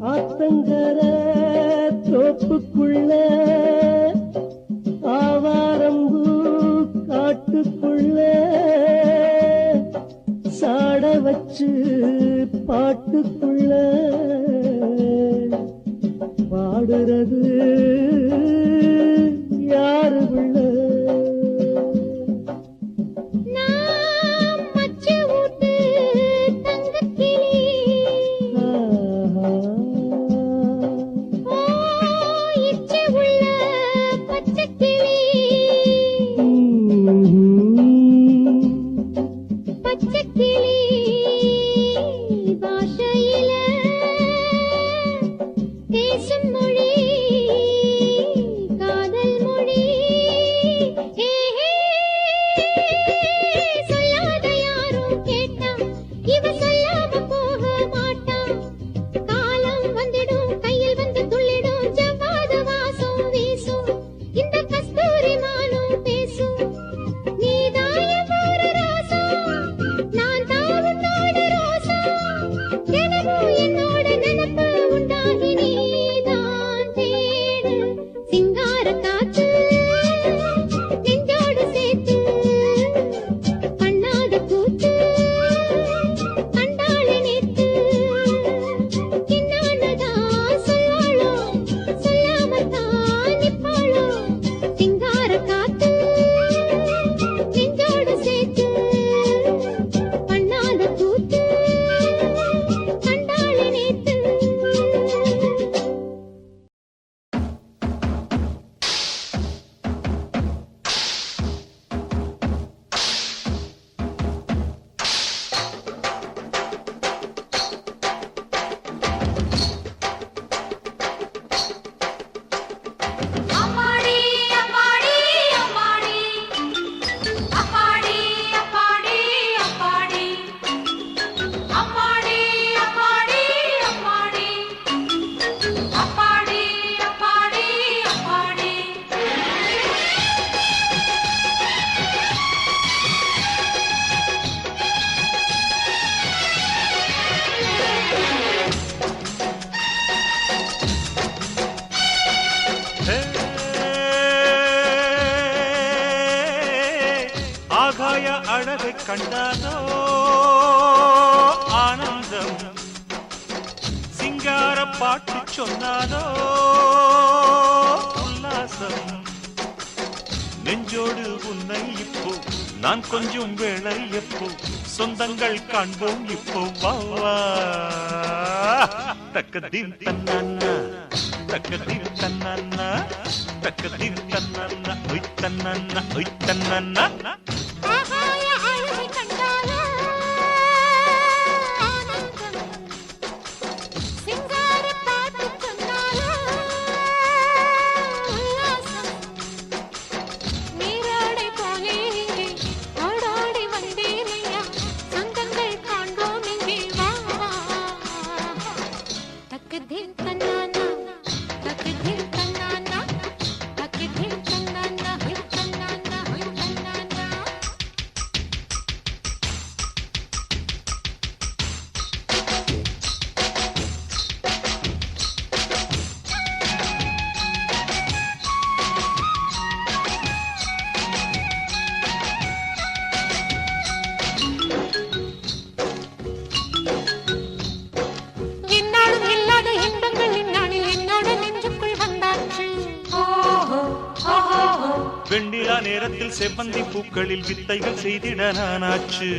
ஆத்தங்கர தோப்புக்குள்ள ஆவாரம்பூ காட்டுக்குள்ள சாட வச்சு பாட்டுக்குள்ள பாடுறது யாரு உள்ள அழகை கண்டானோ ஆனந்தம் சிங்கார பாட்டு சொன்னானோ உல்லாசம் நெஞ்சோடு உன்னை இப்போ நான் கொஞ்சம் வேளை எப்போ சொந்தங்கள் காண்போம் இப்போ வா தக்கதீம் தன்னானா தக்கதீம் தன்னானா தக்கதீம் தன்னானா ஒய் தன்னானா ஒய் தன்னானா வெண்ணிலா நேரத்தில் செவ்வந்தி பூக்களில் வித்தைகள் செய்திட நானாச்சு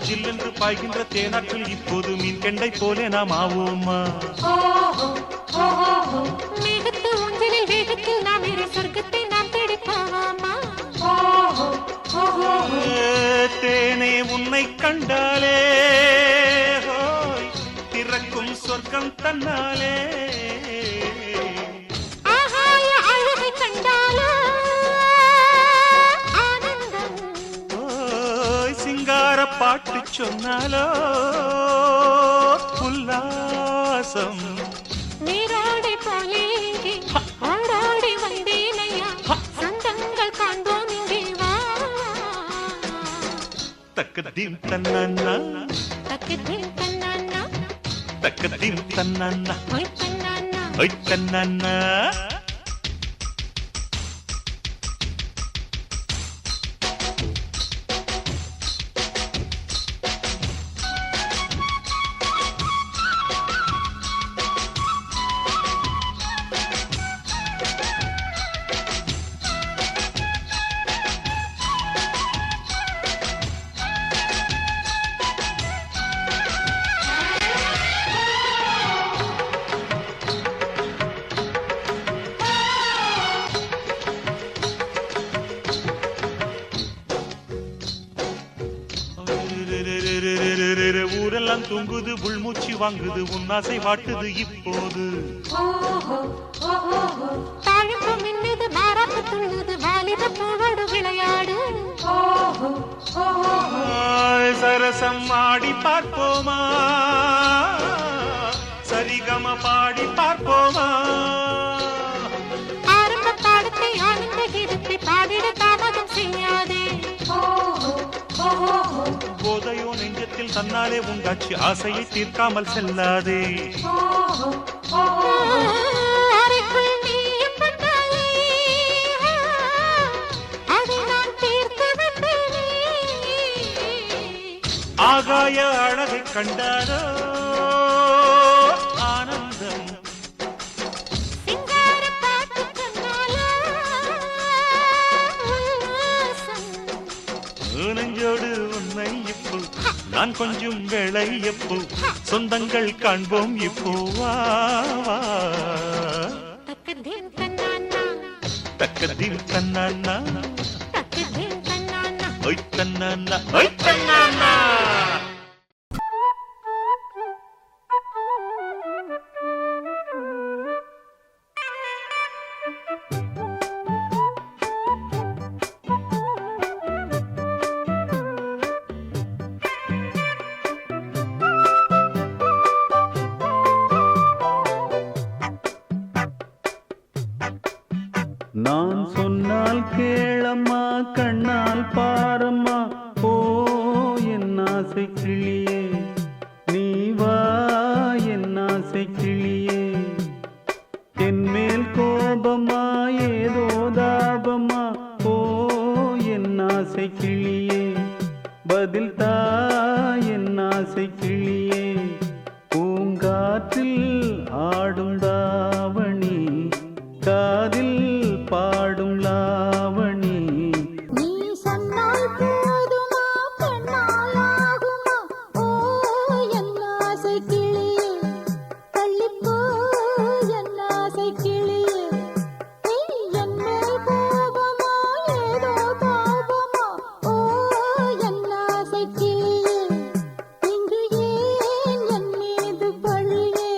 ஜில்லென்று பாய்கின்ற தேனாற்றில் இப்போது மீன் கெண்டை போலே நாம் ஆவோமா மேகத்து ஊஞ்சலில் வேகத்தில் நாம் இரு சொர்க்கத்தை நாம் தேடிப்பாவாமா தேனே உன்னை கண்டாலே திறக்கும் சொர்க்கம் தன்னாலே அழகை கண்டாலே சிங்கார பாட்டு சொன்னாலோ உல்லாசம் நீராடி போலே இங்கே ஆடாடி வந்தேனையா சொந்தங்கள் காண்போம் இங்கே வா தக்கதீம் தன்னன்னா தக்கதீம் தன்னானா தக்கதீம் தன்னன்னா ஒய் தன்னானா ஒய் தன்னன்னா ஊரெல்லாம் தூங்குது உள்மூச்சு வாங்குது உன்னாசை வாட்டுது இப்போது தாழம்பு மின்னுது மாறாப்பு துள்ளுது வாலிப பூவோடு விளையாடு சரசம் ஆடி பார்ப்போமா சரிகம பாடி பார்ப்போமா ஆரம்ப பாடத்தை ஆனந்த கீதத்தை பாடிட தாமதம் செய்யாதே போதையோ நெஞ்சத்தில் தன்னாலே உண்டாச்சு ஆசையை தீர்க்காமல் செல்லாதே அறைக்குள் நீயும் வந்தாலே அதை நான் தீர்த்து வந்தேனே ஆகாய அழகை கண்டாரோ ஆனந்தம் சிங்கார பாட்டு சொன்னாலோ உல்லாசம் நெஞ்சோடு உன்னை இப்போ நான் கொஞ்சம் வேளை எப்போ சொந்தங்கள் காண்போம் இப்போ வா வா. தக்கதீம் தன்னானா தக்கதீம் தன்னானா தக்கதீம் தன்னானா ஒய் தன்னானா ஒய் தன்னானா நான் சொன்னால் கேளம்மா கண்ணால் பாரம்மா ஓ என் ஆசை கிளியே நீ வா என் ஆசை கிளியே என் மேல் கோபமா ஏதோ தாபமா ஓ என் ஆசை கிளியே பதில் தா என் ஆசை கிளியே பூங்காற்றில் ஆடும் தாவணி காதில் பாடும் லாவணி நீ சொன்னால் போதுமா கண்ணால் ஆகுமா ஓ என் ஆசை கிளியே தள்ளிப்போ என் ஆசை கிளியே என் மேல் கோபமா ஏதோ தாபமா ஓ என் ஆசை கிளியே இங்கு ஏன் என் மீது பழியே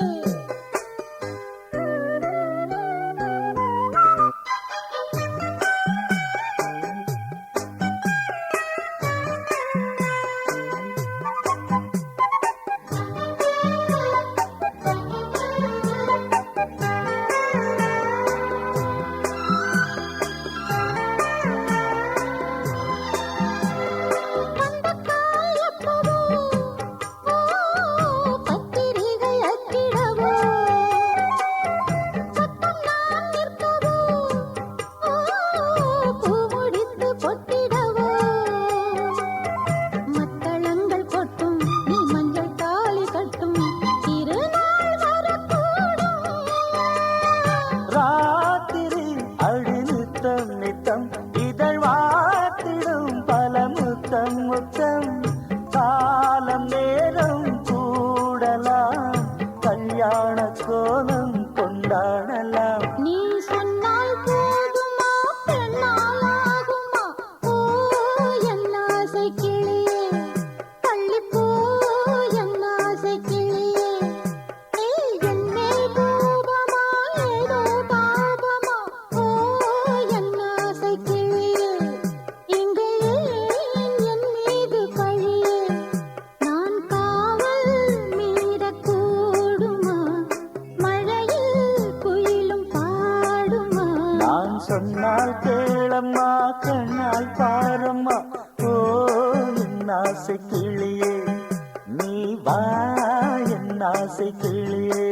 என் ஆசை கிளியே.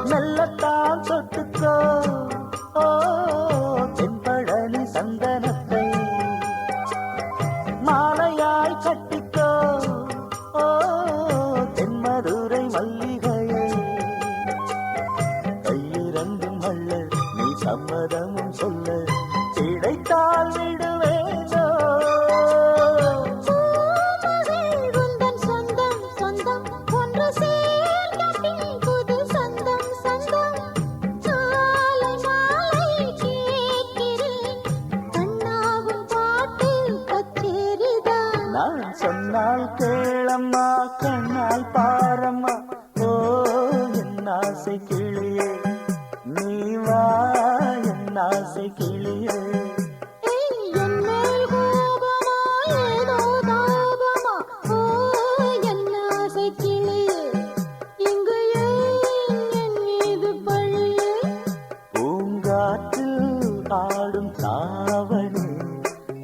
மெல்லத்தான் தொட்டுக்கோ ஓ தென்பழனி சந்தனத்தை மாலையாய் கட்டிக்கோ ஓ தென்மதுரை மல்லிகையை கையிரண்டும் அள்ள நீ சம்மதமும் சொல்ல கிடைத்தால் விடுவேனோ. உந்தன் சொந்தம் சொந்தம் ஒன்று சேர்ந்தபின் புது சொந்தம் சொந்தம் மாலை மாலை கேட்கிறேன் கண்ணாவும் பாட்டு கச்சேரிதான். நான் சொன்னால் கேளம்மா கண்ணால் பாரம்மா ஓ என் ஆசை கிளியே நீ வா என் ஆசை கிளியே. என் மேல் கோபமா ஏதோ தாபமா ஓ என் ஆசை கிளியே இங்கு ஏன் என் மீது பழியே. பூங்காற்றில் ஆடும் தாவணி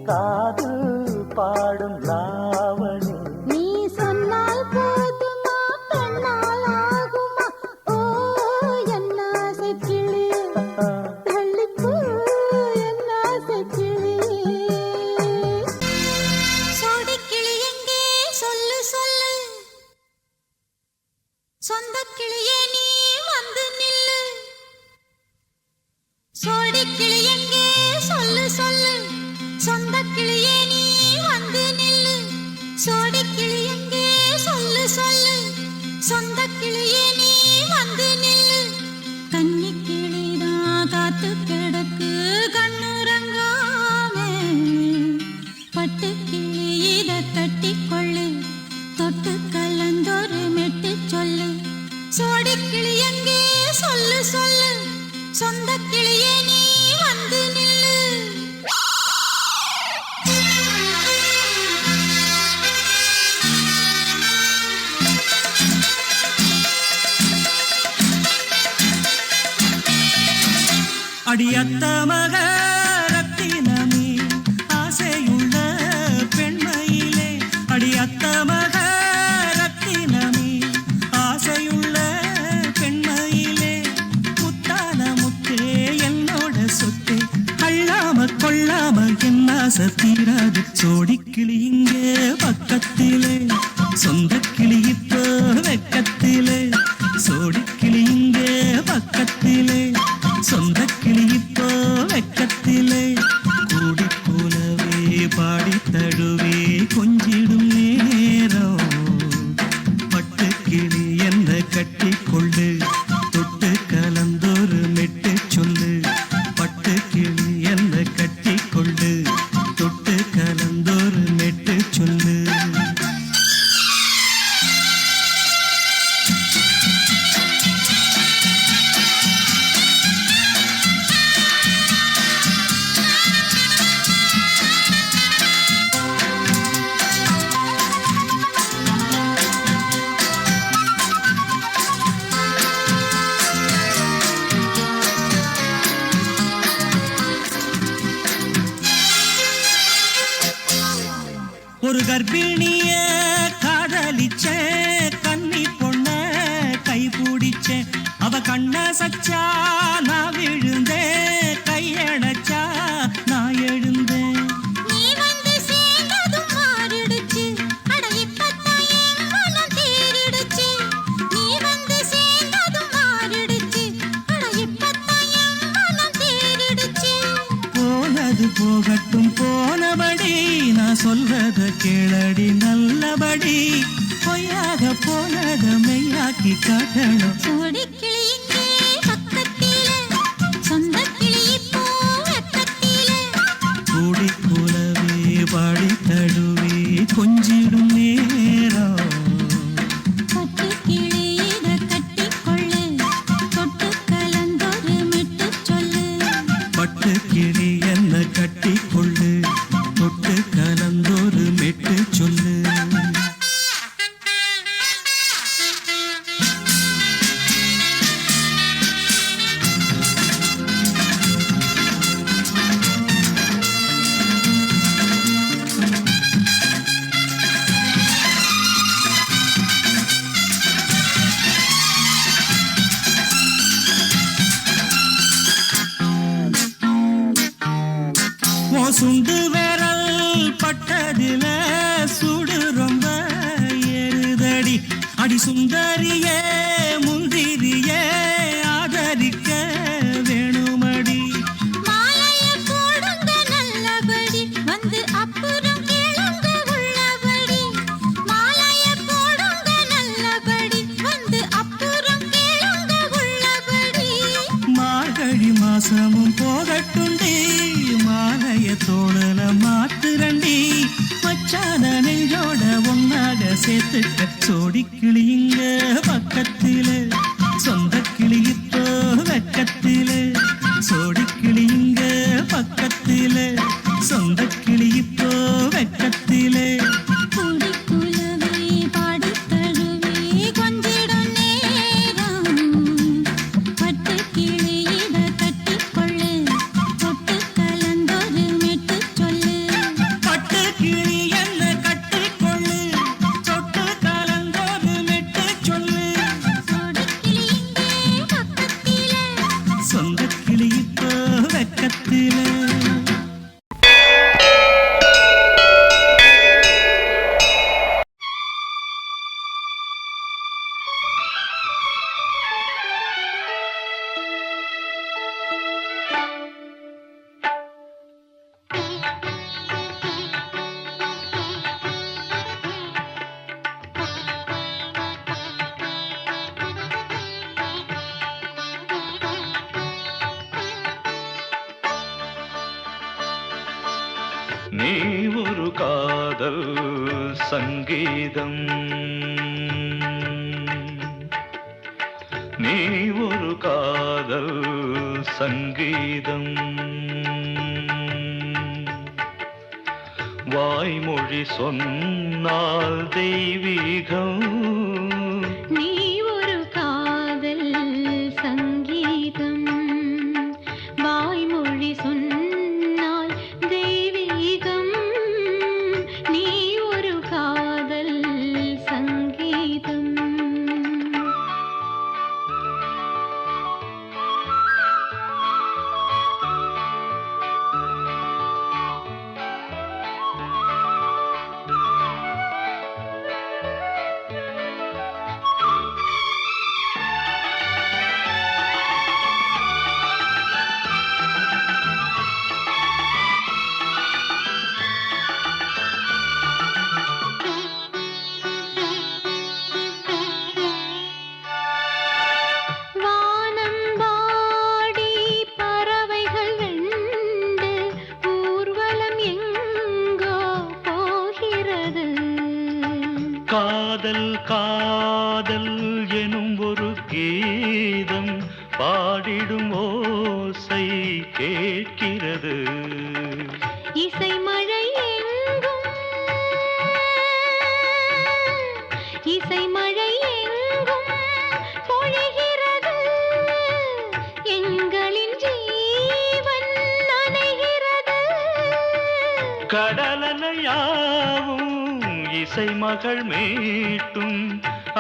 காதில் பாடும் லாவணி. நீ சொன்னால் போதுமா பெண்ணால் ஆகுமா ஓ என் ஆசை கிளியே தள்ளிப்போ என் ஆசை கிளியே. சோடிக் கிளி எங்கே சொல்லு சொல்லு சொந்தக் கிளியே நீ வந்து நில்லு. சோடிக் கிளி எங்கே சொல்லு சொல்லு சொந்தக் கிளியே நீ வந்து நில்லு. சோடிக் கிளி எங்கே சொல்லு சொல்லு சொந்தக் கிளியே நீ வந்து நில்லு. கன்னி கிளிதான் காத்து கிடக்கு கண்ணுறங்காமே பட்டு கிளி இத கட்டிக்கொள்ளு தொட்டு கலந்தொரு மெட்டு சொல்லு. சோடிக் கிளி எங்கே சொல்லு சொல்லு சொந்தக் கிளியே நீ வந்து நில்லு. அடியத்த மக ரத்தினமே ஆசையுள்ள பெண்மையிலே அடியத்த மக ரத்தினமே ஆசையுள்ள பெண்மையிலே முத்தான முத்தே என்னோட சொத்தே அள்ளாம கொள்ளாம என் ஆசை தீராது. சோடிக்கிளி இங்கே பக்கத்திலே சொந்தக்கிளி இப்போ வெக்கத்திலே சோடிக்கிளி இங்கே பக்கத்திலே சொந்தக்கிளி இப்போ வெக்கத்திலே கூடி போலவே பாடி தழுவே கொஞ்சிடும் நேரம் பட்டு கிளி என்ன கட்டி கொள்ளு தொட்டு கலந்தொரு மெட்டு சொல்லு. பட்டு கிளி என்ன கட்டி கொள்ளு தொட்டு கலந்தொரு மெட்டு சொல்லு. ஒரு கர்ப்பிணிய காதலிச்ச கன்னி பொண்ண கை பிடிச்ச அவ கண்ண சச்சா நான் விழுந்தேன் கையடைச்சா நான் எழுந்தேன். நீ வந்து சேர்ந்ததும் மாறிடுச்சு அட இப்பத்தான் என் மனம் தேறிடுச்சு. நீ வந்து சேர்ந்ததும் மாறிடுச்சு அட இப்பத்தான் என் மனம் தேறிடுச்சு. போனது போகட்டும் போனபடி நான் சொல்றத கேளடி நல்லபடி பொய்யாக போனத மெய்யாக்கி காட்டணும். சோடிக் கிளி இங்கே பக்கத்திலே சொந்தக் கிளி இப்போ வெக்கத்திலே கூடி போலவே பாடி தழுவே கொஞ்சிடும் நேரம் அடி சுந்தரியே முந்திரியே ஆதரிக்க வேணுமடி. மாலைய போடுங்க நல்லபடி வந்து அப்புறம் கேளுங்க உள்ளபடி. மாலைய போடுங்க நல்லபடி வந்து அப்புறம் கேளுங்க உள்ளபடி. மார்கழி மாசமும் போகட்டுண்டி மாலைய தோழல மாத்துரண்டி. மச்சான நெஞ்சோட ஒன்னாக சேர்த்துக்க சோடி கிளியுங்க பக்கத்தில சொந்த கிளி இப்போ வெக்கத்தில. சோடி கிளியுங்க பக்கத்தில சொந்த கிளி இப்போ வெக்கத்தில. குடிக்குலவே பாடித் தழுவி கொஞ்சிடும் நேரம். பட்டுக் கிளியிட கட்டிக்கொள்ளு தொட்டு கலந்தொரு மெட்டுச் சொல்லு. பட்டு கிளி என்ன கட்டிக்கொள்ளு சொட்டு கலந்தோடு மெட்டு சொல்லு. சோடிக் கிளி இங்கே பக்கத்திலே. சொந்த கிளி இப்போ வெக்கத்தில. நீ ஒரு காதல் சங்கீதம், நீ ஒரு காதல் சங்கீதம். வாய்மொழி சொன்னால் தெய்வீகம். நீ ஒரு காதல் சங்கீதம் வாய்மொழி சொன்னால் தெய்வீகம். நீ ஒரு காதல் சங்கீதம். வானம்பாடி பறவைகள் வெண்டு ஊர்வலம் எங்கோ போகிறது. காதல் காதல் எனும் ஒரு கீதம் பாடிடும் ஓசை கேட்கிறது. இசை மழை எங்கும் இசை மழை எங்கும் பொழிகிறது. எங்களின் ஜீவன் நனைகிறது. கடலலையாவும் இசை மகள் மீட்டும்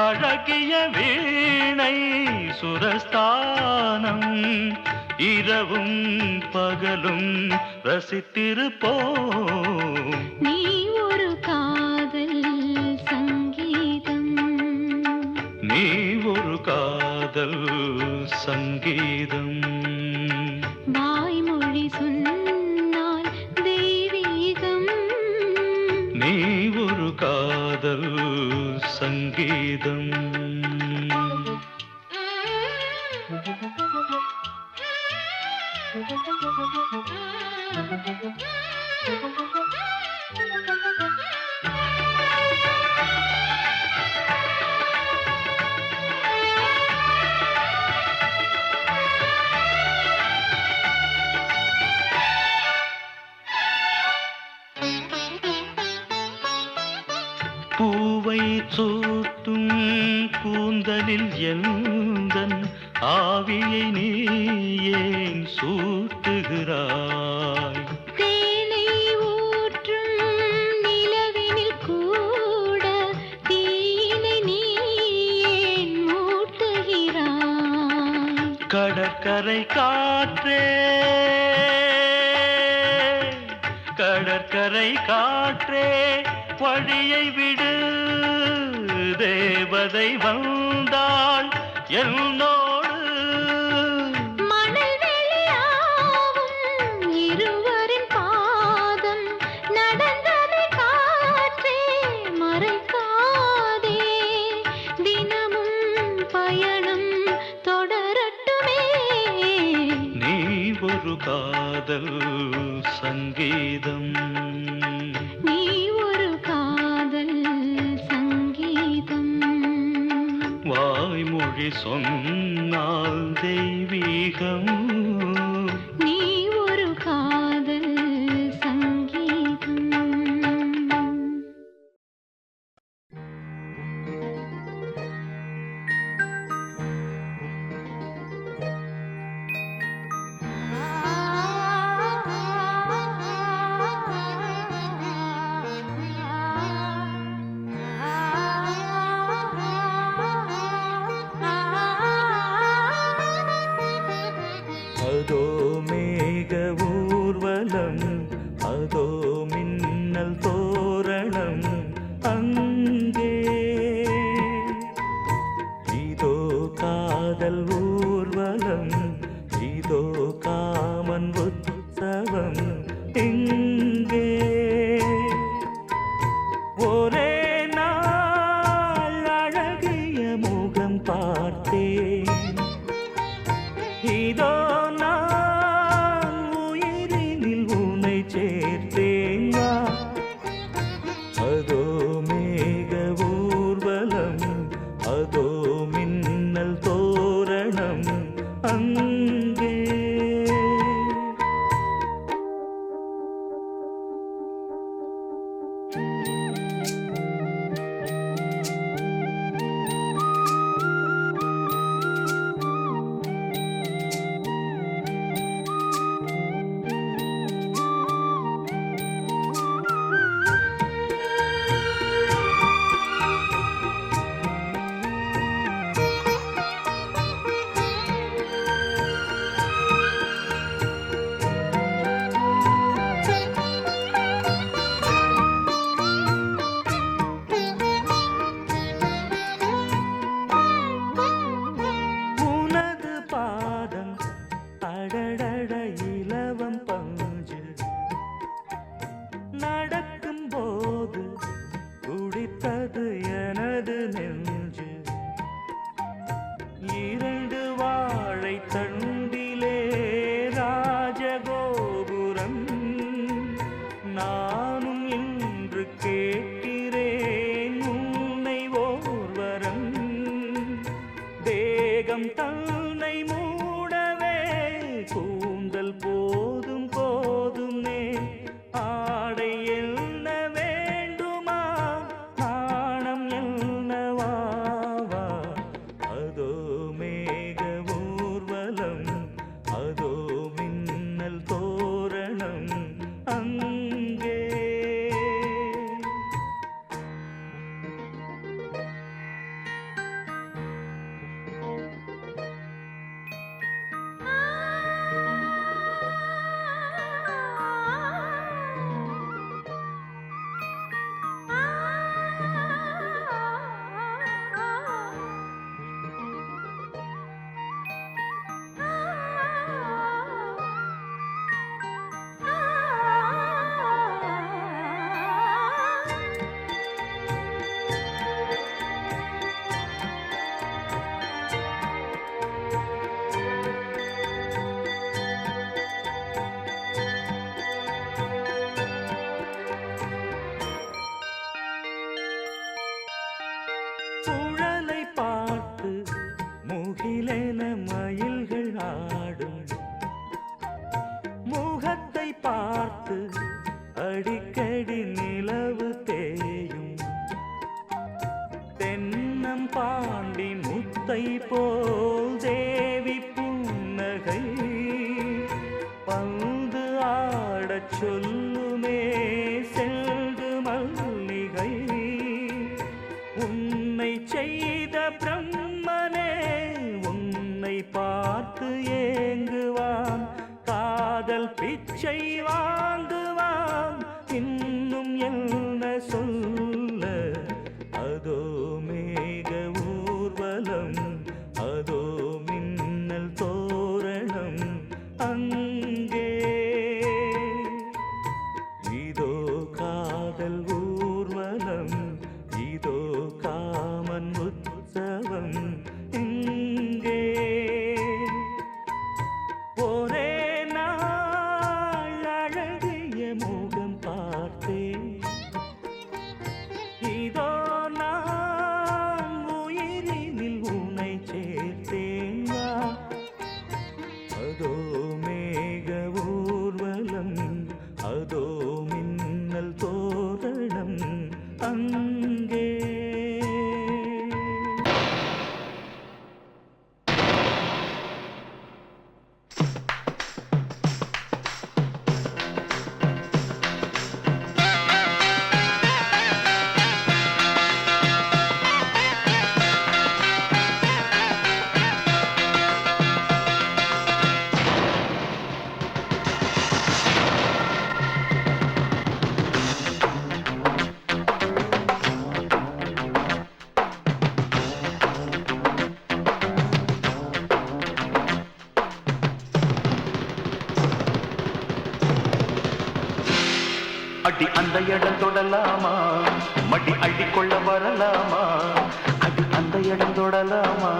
அழகிய வீணை சுரஸ்தானம். இரவும் பகலும் ரசித்திருப்போம். நீ ஒரு காதல் சங்கீதம். நீ ஒரு காதல் சங்கீதம். வாய்மொழி சொன்னால் தெய்வீகம். நீ ஒரு காதல் சங்கீதம். பூவை சூட்டும் கூந்தலில் எந்தன் ஆவியை நீ ஏன் சூட்டுகிறாய்? தேனை ஊற்றும் நிலவினில் கூட தீயினை நீ ஏன் மூட்டுகிறாய்? கடற்கரை காற்றே, கடற்கரை காற்றே, வழியை விடு, தேவ தேவதை வந்தாள் என்னோடு. மணல் வெளியாகும் இருவரின் பாதம் நடந்ததை காற்றே மறைக்காதே. தினமும் பயணம் தொடரட்டுமே. நீ ஒரு காதல் சங்கீதம். நீ ஒரு காதல் சங்கீதம். வாய்மொழி சொன்னால் தெய்வீகம். நீ ஒரு காதல் சங்கீதம். அதோ மேக ஊர்வலம், அதோ மின்னல் தோரணம் அங்கே. இதோ காதல் ஊர்வலம், இதோ காமன் உற்சவம் இங்கே. ஒரே நாள் அழகிய முகம் பார்த்தேன். இதோ நான் உயிரினில் உன்னை சேர்த்தேன். அதோ மேக ஊர்வலம், அதோ மின்னல் தோரணம் அங்கே. உனது பாதம் அடடட இலவம் பஞ்சு. நடக்கும் போது குடித்தது எனது நெஞ்சு. இரண்டு வாழை தண்டிலே ராஜகோபுரம். நானும் இன்று கேட்கிறேன் உன்னை ஓர்வரம். தேகம் தன்னை மூடவே கூந்தல் போதும் போதுமே. ஆடை என்ன வேண்டுமா, நாணம் என்னவாவா. அதோ மேக ஊர்வலம், அதோ மின்னல் தோரணம் அங்கே. சுழலை பார்த்து முகிலென மயில்கள் ஆடும். முகத்தை பார்த்து அடிக்கடி நிலவு தேயும். தென்னம் பாண்டி முத்தை போல் தேவி புன்னகை. பந்து ஆடச் சொல்லுமே செல்து மல்லிகை. உன்னை செய்த பிரம்மனே உன்னை பார்த்து ஏங்குவான். காதல் பிச்சை வாங்குவான். இன்னும் என்ன சொல்ல. அதோ மேக அடி அந்த இடம் தொடலாமா மடி அள்ளிக்கொள்ள வரலாமா அடி அந்த இடம் தொடலாமா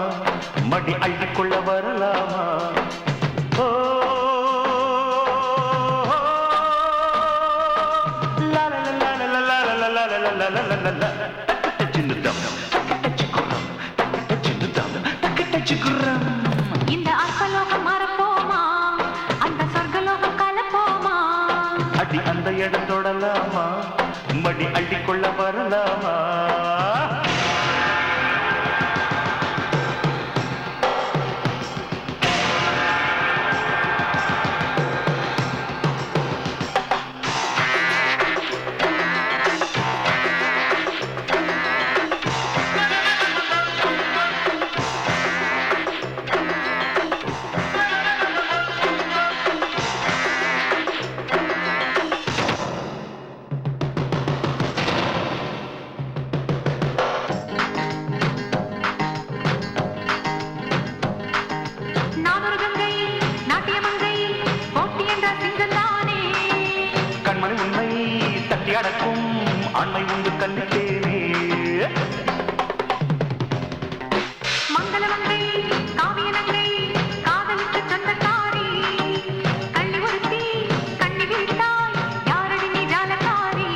மடி அள்ளிக்கொள்ள வரலாமா ஓ இந்த அற்பலோகம் மறப்போமா அந்த சொர்க்கலோகம் கலப்போமா அடி அந்த இடம் தொடலாமா மடி அள்ளிக்கொள்ள வரலாமா அடக்கும் ஆண்மை உண்டு கல்லித்தேனே மங்களமங்கை காவியனங்கை காதலுக்கு சொந்தக்காரி கள்ளி ஒருத்தி கண்ணி விட்டாய் யாரடி நீ ஜாலக்காரி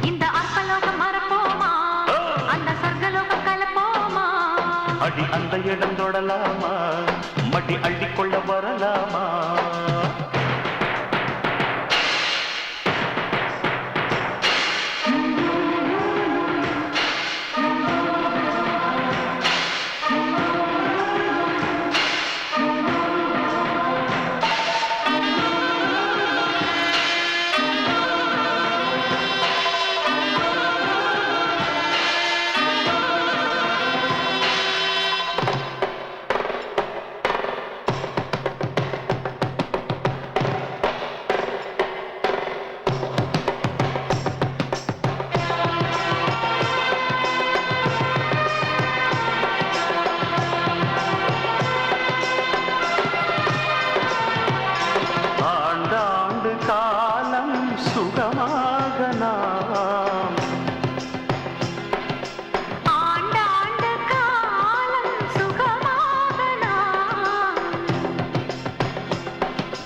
இந்த அற்பலோகம் மறப்போமா அந்த சொர்க்கலோகம் கலப்போமா அடி அந்த இடம் தொடலாமா மடி அள்ளிக்கொள்ள வரலாமா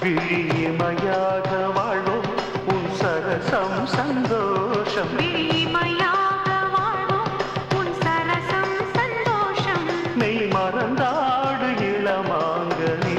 விழிமயாக வாழும் உன் சரசம் சந்தோஷம் விழிமயாக வாழும் உன் சரசம் சந்தோஷம் மெய் மறந்தாடு இளமாங்கனே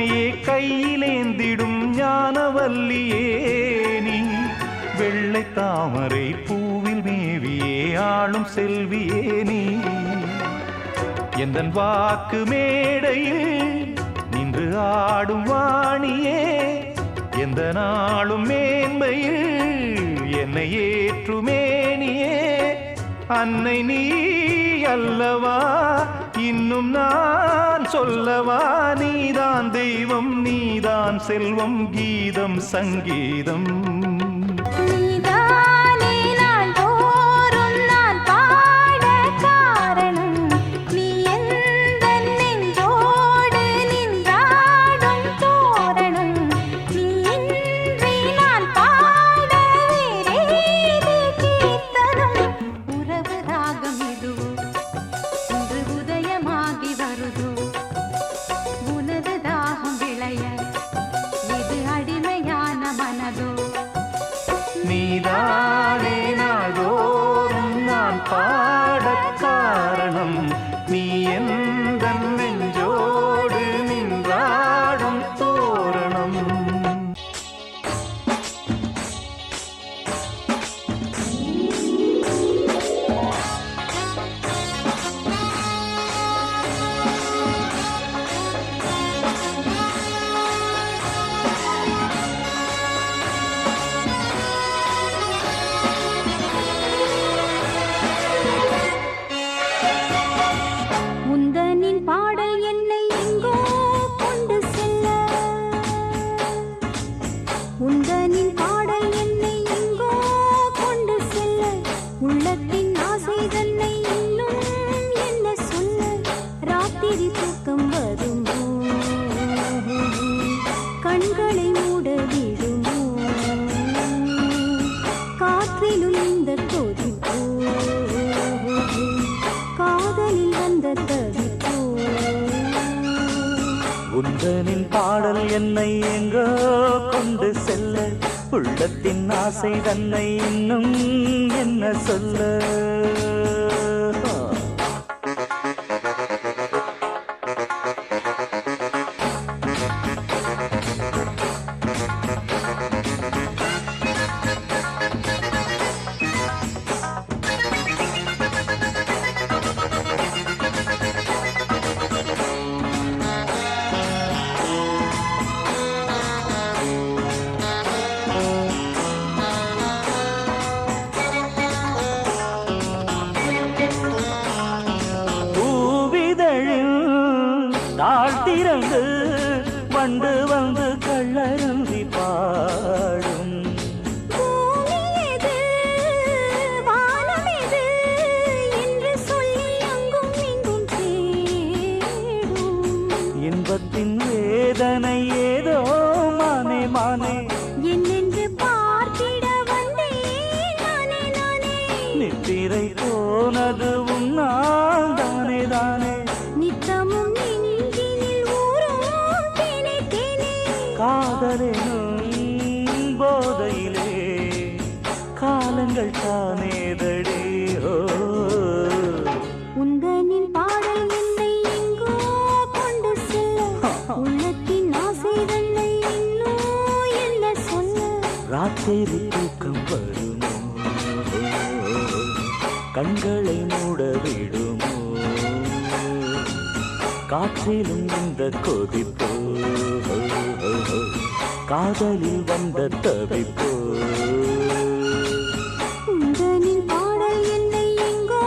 என்னையே கையிலேந்திடும் ஞானவல்லியே நீ வெள்ளை தாமரை பூவில் மேவியே ஆளும் செல்வியே நீ எந்தன் வாக்கு மேடையில் நின்று ஆடும் வாணியே எந்த நாளும் மேன்மையில் என்னை ஏற்றுமேனியே அன்னை நீ அல்லவா இன்னும் நான் சொல்லவா நீதான் தெய்வம் நீதான் செல்வம் கீதம் சங்கீதம் நீதானே நாள்தோறும் நான் பாட காரணம் நீ எந்தன் நெஞ்சோடு நின்றாடும் தோரணம் நீ இன்றி நான் பாட வேறேது கீர்த்தனம் உறவு ராகம் இதுவோ இன்று உதயமாகி வருதோ உனது தாகம் விளைய இது அடிமையான மனதோ நீதானே நாள்தோறும் நான் பாடக் காரணம் நீ எந்தன் நெஞ்சோடு நின்றாடும் தோரணம் உந்தனின் பாடல் என்னை எங்கோ கொண்டு செல்ல உந்தனின் பாடல் என்னை எங்கோ கொண்டு செல்ல உள்ளத்தின் ஆசை தன்னை இன்னும் என்ன சொல்ல ராத்திரி தூக்கம் வருமோ கண்களை மூட விடுமோ காற்றிலும் இந்த கொதிப்போ காதலில் வந்த தவிப்போ உந்தனின் பாடல் என்னை எங்கோ கொண்டு செல்ல உள்ளத்தின் ஆசை தன்னை இன்னும் என்ன சொல்ல தாழ்த்திறந்து வண்டு வந்து கள்ளருந்தி பாடும் பூமி எது வானம் எது என்று சொல்லி அங்கும் இங்கும் தேடும் இன்பத்தின் வேதனை ஏதோ மானே மானே என்னென்று பார்த்திட வந்தேன் நானே நானே நித்திரை போனதுவும் நான் தானே தானே நித்தமும் நெஞ்சினில் ஊறும் தேனே தேனே காதலெனும் போதையிலே காலங்கள் தானேதடி ஓ உந்தனின் பாடல் என்னை எங்கோ கொண்டு செல்ல உள்ளத்தின் ஆசை தன்னை இன்னும் என்ன சொல்ல ராத்திரி தூக்கம் வருமோ கண்களை மூட விடுமோ காற்றிலும் இந்த கொதிப்போ காதலில் வந்த தவிப்போ உந்தனின் பாடல் என்னை எங்கோ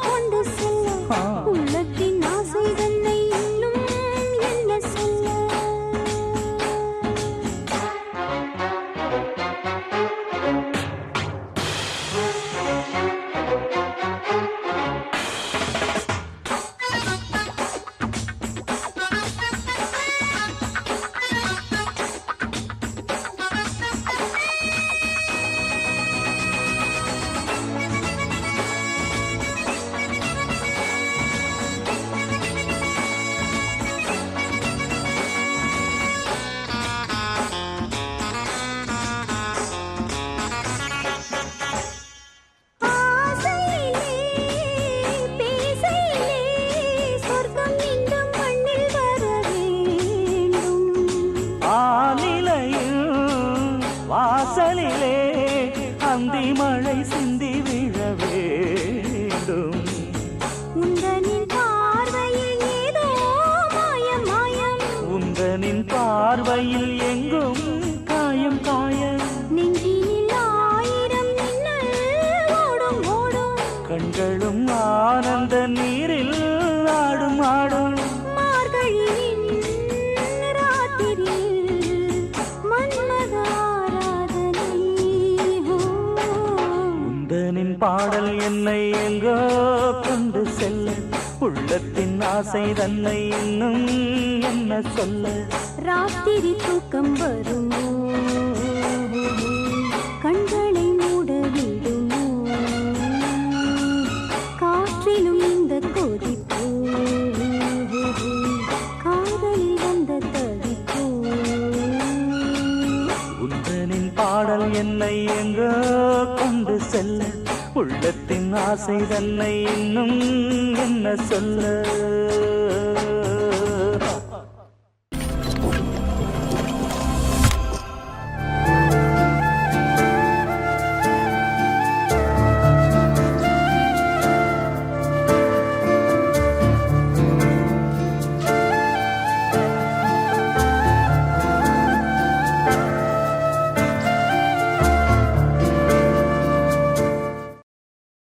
கொண்டு செல்ல உள்ளத்தின் ஆசை தன்னை இன்னும் என்ன சொல்ல வேண்டும். உந்தனின் பார்வையில் ஏதோ மாயம் மாயம், உந்தனின் பார்வையில் எங்கும் காயம் காயம், நெஞ்சினில் ஆயிரம் மின்னல் ஓடும் ஓடும், கண்களும் ஆனந்த நீரில் ஆடும் ஆடும். மார்கழியின் ராத்திரியில் மன்மத ஆராதனை. உந்தனின் பாடல் என்னை எங்கோ கொண்டு செல்ல, உள்ளத்தின் ஆசை தன்னை இன்னும் என்ன சொல்ல. ராத்திரி தூக்கம் வருமோ, கண்களை மூட விடுமோ, காற்றிலும் இந்த கொதிப்போ, காதலில் வந்த தவிப்போ. உந்தனின் பாடல் என்னை எங்கோ கொண்டு செல்ல, உள்ளத்தின் ஆசை தன்னை இன்னும் என்ன சொல்ல.